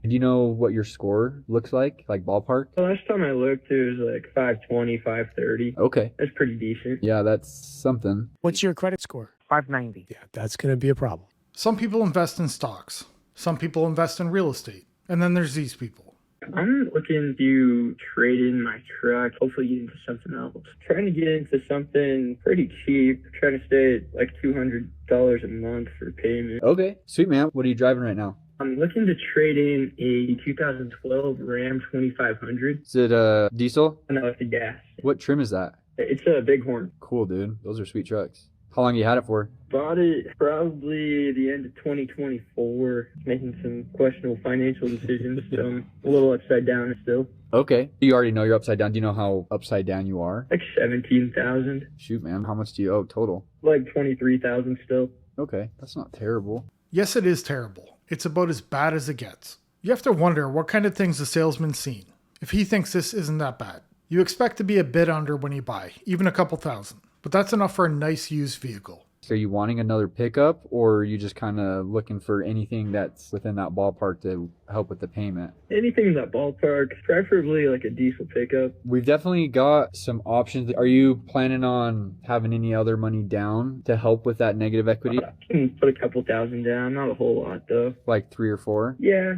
Do you know what your score looks like ballpark? The last time I looked, it was like 520, 530. Okay. That's pretty decent. Yeah, that's something. What's your credit score? 590. Yeah, that's going to be a problem. Some people invest in stocks. Some people invest in real estate. And then there's these people. I'm looking to trade in my truck, hopefully get into something else. Trying to get into something pretty cheap, trying to stay at like $200 a month for payment. Okay, sweet man. What are you driving right now? I'm looking to trade in a 2012 Ram 2500. Is it diesel? No, it's a gas. What trim is that? It's a Bighorn. Cool, dude. Those are sweet trucks. How long you had it for? Bought it probably the end of 2024. Making some questionable financial decisions, so I'm a little upside down still. Okay. You already know you're upside down. Do you know how upside down you are? Like 17,000. Shoot, man. How much do you owe total? Like 23,000 still. Okay. That's not terrible. Yes, it is terrible. It's about as bad as it gets. You have to wonder what kind of things the salesman's seen. If he thinks this isn't that bad. You expect to be a bit under when you buy, even a couple thousand. But that's enough for a nice used vehicle. So are you wanting another pickup, or are you just kind of looking for anything that's within that ballpark to help with the payment? Anything in that ballpark, preferably like a diesel pickup. We've definitely got some options. Are you planning on having any other money down to help with that negative equity? I can put a couple thousand down, not a whole lot though. Like 3 or 4? Yeah,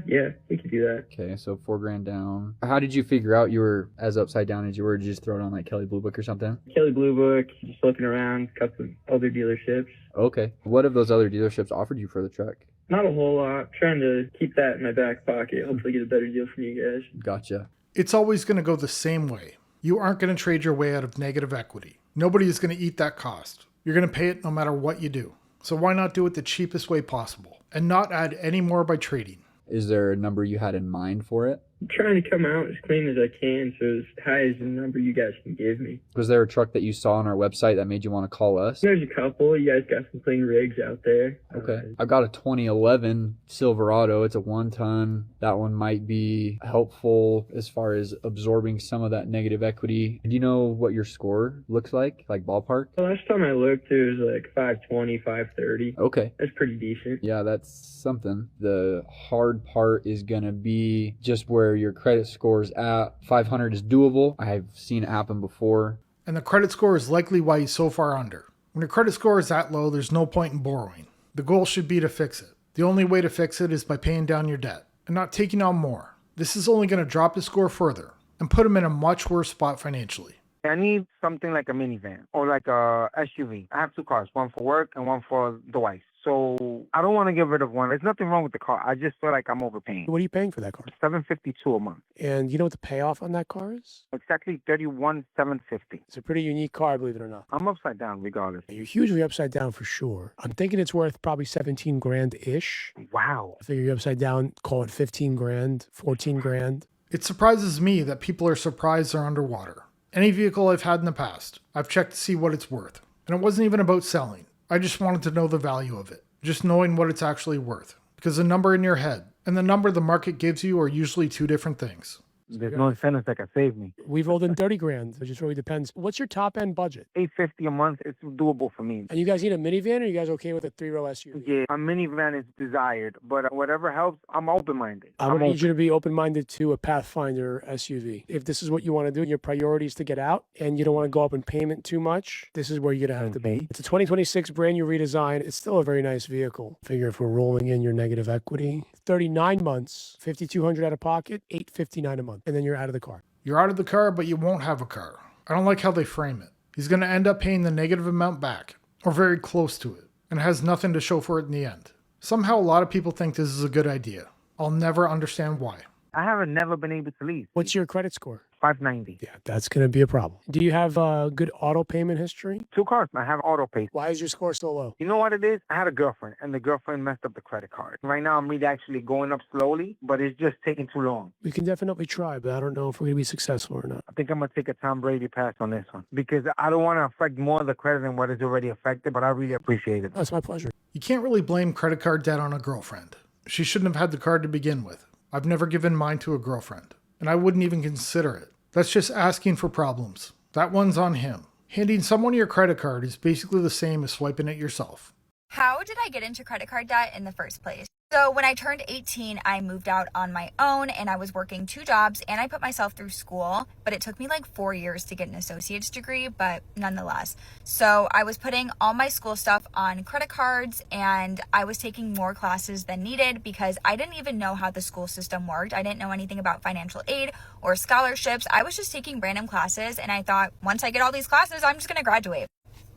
we could do that. Okay, so $4,000 down. How did you figure out you were as upside down as you were? Did you just throw it on like Kelley Blue Book or something? Kelley Blue Book, just looking around, a couple of other dealerships. Okay. What have those other dealerships offered you for the truck? Not a whole lot. Trying to keep that in my back pocket. Hopefully get a better deal from you guys. Gotcha. It's always going to go the same way. You aren't going to trade your way out of negative equity. Nobody is going to eat that cost. You're going to pay it no matter what you do. So why not do it the cheapest way possible and not add any more by trading? Is there a number you had in mind for it? I'm trying to come out as clean as I can, so as high as the number you guys can give me. Was there a truck that you saw on our website that made you want to call us? There's a couple. You guys got some clean rigs out there. Okay. I got a 2011 Silverado. It's a 1-ton. That one might be helpful as far as absorbing some of that negative equity. Do you know what your score looks like ballpark? The last time I looked, it was like 520, 530. Okay. That's pretty decent. Yeah, that's something. The hard part is going to be just where your credit score is at. 500 is doable. I've seen it happen before. And the credit score is likely why he's so far under. When your credit score is that low, there's no point in borrowing. The goal should be to fix it. The only way to fix it is by paying down your debt and not taking on more. This is only going to drop the score further and put him in a much worse spot financially. I need something like a minivan or like a SUV. I have 2 cars, one for work and one for the wife. So I don't want to get rid of one. There's nothing wrong with the car. I just feel like I'm overpaying. What are you paying for that car? $752 a month. And you know what the payoff on that car is? Exactly $31,750. It's a pretty unique car, believe it or not. I'm upside down regardless. You're hugely upside down for sure. I'm thinking it's worth probably 17 grand-ish. Wow. I figure you're upside down, call it 15 grand, 14 grand. It surprises me that people are surprised they're underwater. Any vehicle I've had in the past, I've checked to see what it's worth. And it wasn't even about selling. I just wanted to know the value of it. Just knowing what it's actually worth. Because the number in your head and the number the market gives you are usually 2 different things. There's no incentives that can save me. We've rolled in 30 grand. It just really depends. What's your top end budget? $850 a month. It's doable for me. And you guys need a minivan, or are you guys okay with a 3-row SUV? Yeah, a minivan is desired, but whatever helps, I'm open-minded. I would need you to be open-minded to a Pathfinder SUV. If this is what you want to do, your priority is to get out, and you don't want to go up in payment too much, this is where you're going to have to be. It's a 2026 brand new redesign. It's still a very nice vehicle. Figure if we're rolling in your negative equity, 39 months, $5,200 out of pocket, $859 a month, and then you're out of the car. You're out of the car, but you won't have a car. I don't like how they frame it. He's going to end up paying the negative amount back, or very close to it, and has nothing to show for it in the end. Somehow a lot of people think this is a good idea. I'll never understand why. I haven't never been able to lease. What's your credit score? 590. Yeah, that's going to be a problem. Do you have a good auto payment history? 2 cars. I have auto pay. Why is your score so low? You know what it is? I had a girlfriend, and the girlfriend messed up the credit card. Right now, I'm really actually going up slowly, but it's just taking too long. We can definitely try, but I don't know if we're going to be successful or not. I think I'm going to take a Tom Brady pass on this one because I don't want to affect more of the credit than what is already affected, but I really appreciate it. That's my pleasure. You can't really blame credit card debt on a girlfriend. She shouldn't have had the card to begin with. I've never given mine to a girlfriend, and I wouldn't even consider it. That's just asking for problems. That one's on him. Handing someone your credit card is basically the same as swiping it yourself. How did I get into credit card debt in the first place? So when I turned 18, I moved out on my own and I was working 2 jobs and I put myself through school, but it took me like 4 years to get an associate's degree, but nonetheless. So I was putting all my school stuff on credit cards and I was taking more classes than needed because I didn't even know how the school system worked. I didn't know anything about financial aid or scholarships. I was just taking random classes and I thought, once I get all these classes, I'm just going to graduate.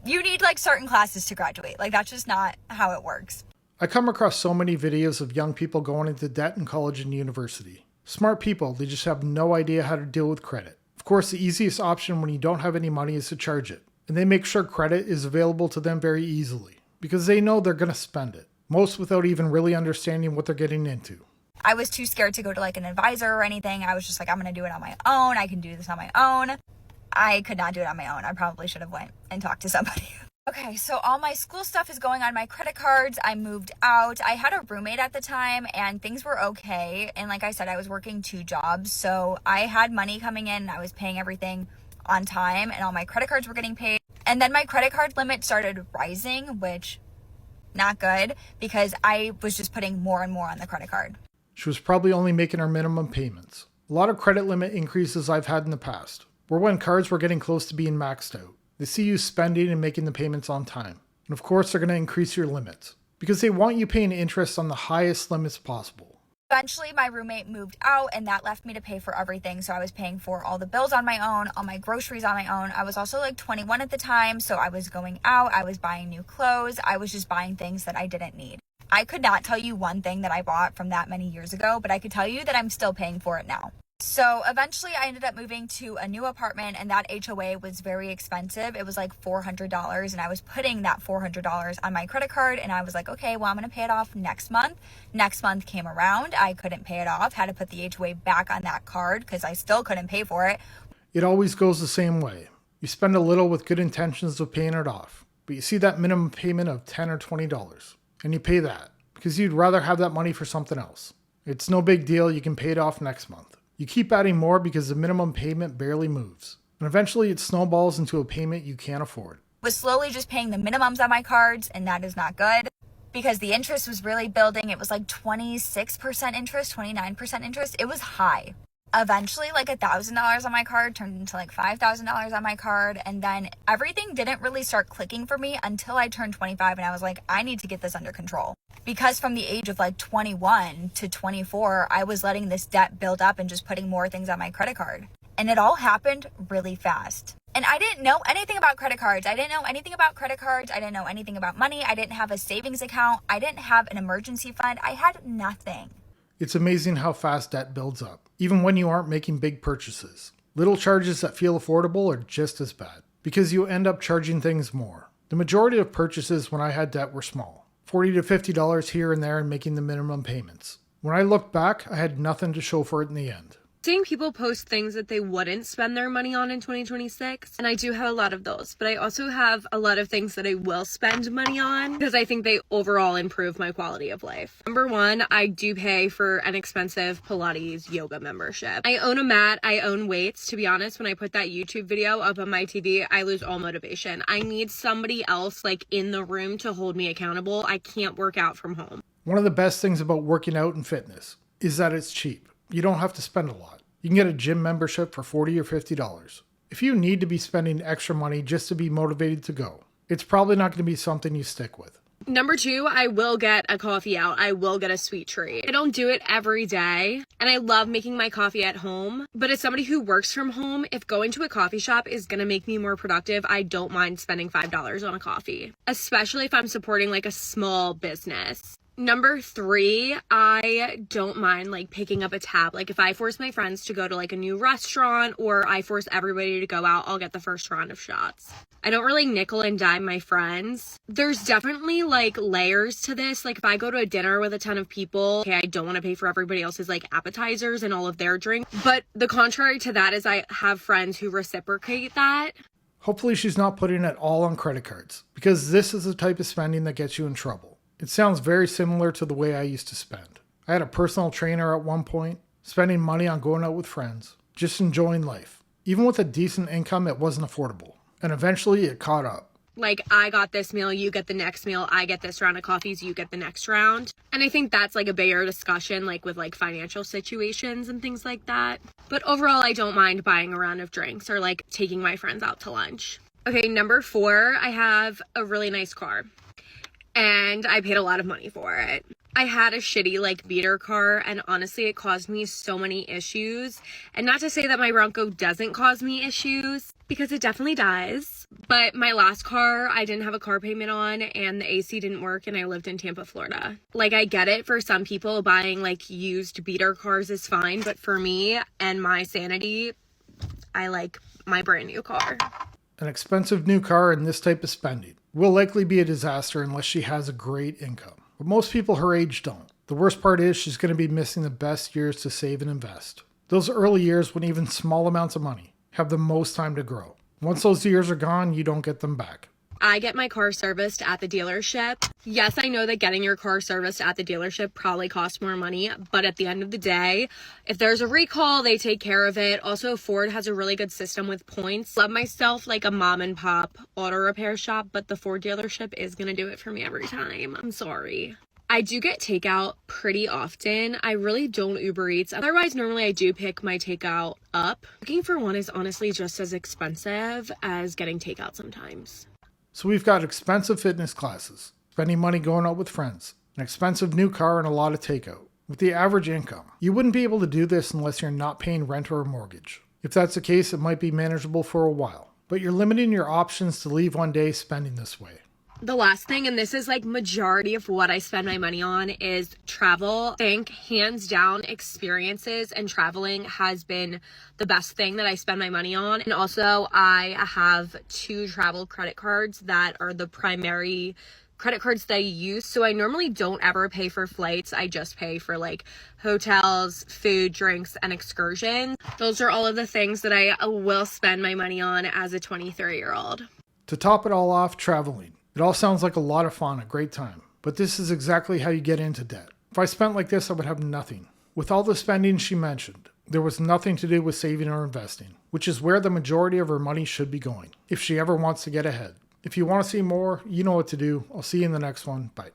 You need like certain classes to graduate. Like that's just not how it works. I come across so many videos of young people going into debt in college and university. Smart people, they just have no idea how to deal with credit. Of course, the easiest option when you don't have any money is to charge it. And they make sure credit is available to them very easily because they know they're going to spend it, most without even really understanding what they're getting into. I was too scared to go to like an advisor or anything. I was just like, I'm going to do it on my own. I can do this on my own. I could not do it on my own. I probably should have went and talked to somebody. Okay, so all my school stuff is going on my credit cards. I moved out. I had a roommate at the time and things were okay. And like I said, I was working 2 jobs. So I had money coming in. I was paying everything on time and all my credit cards were getting paid. And then my credit card limit started rising, which not good because I was just putting more and more on the credit card. She was probably only making her minimum payments. A lot of credit limit increases I've had in the past were when cards were getting close to being maxed out. They see you spending and making the payments on time. And of course, they're going to increase your limits because they want you paying interest on the highest limits possible. Eventually, my roommate moved out and that left me to pay for everything. So I was paying for all the bills on my own, all my groceries on my own. I was also like 21 at the time. So I was going out. I was buying new clothes. I was just buying things that I didn't need. I could not tell you one thing that I bought from that many years ago, but I could tell you that I'm still paying for it now. So eventually I ended up moving to a new apartment and that HOA was very expensive. It was like $400 and I was putting that $400 on my credit card and I was like, okay, well, I'm going to pay it off next month. Next month came around. I couldn't pay it off, had to put the HOA back on that card because I still couldn't pay for it. It always goes the same way. You spend a little with good intentions of paying it off, but you see that minimum payment of $10 or $20 and you pay that because you'd rather have that money for something else. It's no big deal. You can pay it off next month. You keep adding more because the minimum payment barely moves. And eventually it snowballs into a payment you can't afford. Was slowly just paying the minimums on my cards and that is not good because the interest was really building. It was like 26% interest, 29% interest. It was high. Eventually like $1,000 on my card turned into like $5,000 on my card. And then everything didn't really start clicking for me until I turned 25 and I was like, I need to get this under control. Because from the age of like 21 to 24, I was letting this debt build up and just putting more things on my credit card. And it all happened really fast. And I didn't know anything about credit cards. I didn't know anything about credit cards. I didn't know anything about money. I didn't have a savings account. I didn't have an emergency fund. I had nothing. It's amazing how fast debt builds up, even when you aren't making big purchases. Little charges that feel affordable are just as bad, because you end up charging things more. The majority of purchases when I had debt were small, $40 to $50 here and there and making the minimum payments. When I look back, I had nothing to show for it in the end. Seeing people post things that they wouldn't spend their money on in 2026, and I do have a lot of those, but I also have a lot of things that I will spend money on because I think they overall improve my quality of life. Number 1, I do pay for an expensive Pilates yoga membership. I own a mat, I own weights. To be honest, when I put that YouTube video up on my TV, I lose all motivation. I need somebody else like in the room to hold me accountable. I can't work out from home. One of the best things about working out and fitness is that it's cheap. You don't have to spend a lot. You can get a gym membership for $40 or $50. If you need to be spending extra money just to be motivated to go, it's probably not going to be something you stick with. Number 2, I will get a coffee out. I will get a sweet treat. I don't do it every day, and I love making my coffee at home. But as somebody who works from home, if going to a coffee shop is going to make me more productive, I don't mind spending $5 on a coffee, especially if I'm supporting like a small business. Number 3, I don't mind like picking up a tab. Like if I force my friends to go to like a new restaurant or I force everybody to go out, I'll get the first round of shots. I don't really nickel and dime my friends. There's definitely like layers to this. Like if I go to a dinner with a ton of people, okay, I don't want to pay for everybody else's like appetizers and all of their drinks. But the contrary to that is I have friends who reciprocate that. Hopefully she's not putting it all on credit cards, because this is the type of spending that gets you in trouble. It sounds very similar to the way I used to spend. I had a personal trainer at one point, spending money on going out with friends, just enjoying life. Even with a decent income, it wasn't affordable. And eventually it caught up. Like, I got this meal, you get the next meal, I get this round of coffees, you get the next round. And I think that's like a bigger discussion, like with like financial situations and things like that. But overall, I don't mind buying a round of drinks or like taking my friends out to lunch. Okay, number 4, I have a really nice car. And I paid a lot of money for it. I had a shitty like beater car, and honestly it caused me so many issues. And not to say that my Bronco doesn't cause me issues, because it definitely does. But my last car, I didn't have a car payment on, and the AC didn't work, and I lived in Tampa, Florida. Like, I get it, for some people buying like used beater cars is fine, but for me and my sanity, I like my brand new car. An expensive new car and this type of spending will likely be a disaster unless she has a great income. But most people her age don't. The worst part is she's going to be missing the best years to save and invest. Those early years when even small amounts of money have the most time to grow. Once those years are gone, you don't get them back. I get my car serviced at the dealership. Yes, I know that getting your car serviced at the dealership probably costs more money, but at the end of the day, if there's a recall, they take care of it. Also, Ford has a really good system with points. Love myself like a mom and pop auto repair shop, but the Ford dealership is going to do it for me every time. I'm sorry. I do get takeout pretty often. I really don't Uber Eats. Otherwise, normally I do pick my takeout up. Looking for one is honestly just as expensive as getting takeout sometimes. So we've got expensive fitness classes, spending money going out with friends, an expensive new car, and a lot of takeout. With the average income, you wouldn't be able to do this unless you're not paying rent or a mortgage. If that's the case, it might be manageable for a while, but you're limiting your options to leave one day spending this way. The last thing, and this is like majority of what I spend my money on, is travel. I think hands down experiences and traveling has been the best thing that I spend my money on. And also I have 2 travel credit cards that are the primary credit cards that I use. So I normally don't ever pay for flights. I just pay for like hotels, food, drinks, and excursions. Those are all of the things that I will spend my money on as a 23-year-old. To top it all off, traveling. It all sounds like a lot of fun, a great time, but this is exactly how you get into debt. If I spent like this, I would have nothing. With all the spending she mentioned, there was nothing to do with saving or investing, which is where the majority of her money should be going, if she ever wants to get ahead. If you want to see more, you know what to do. I'll see you in the next one. Bye.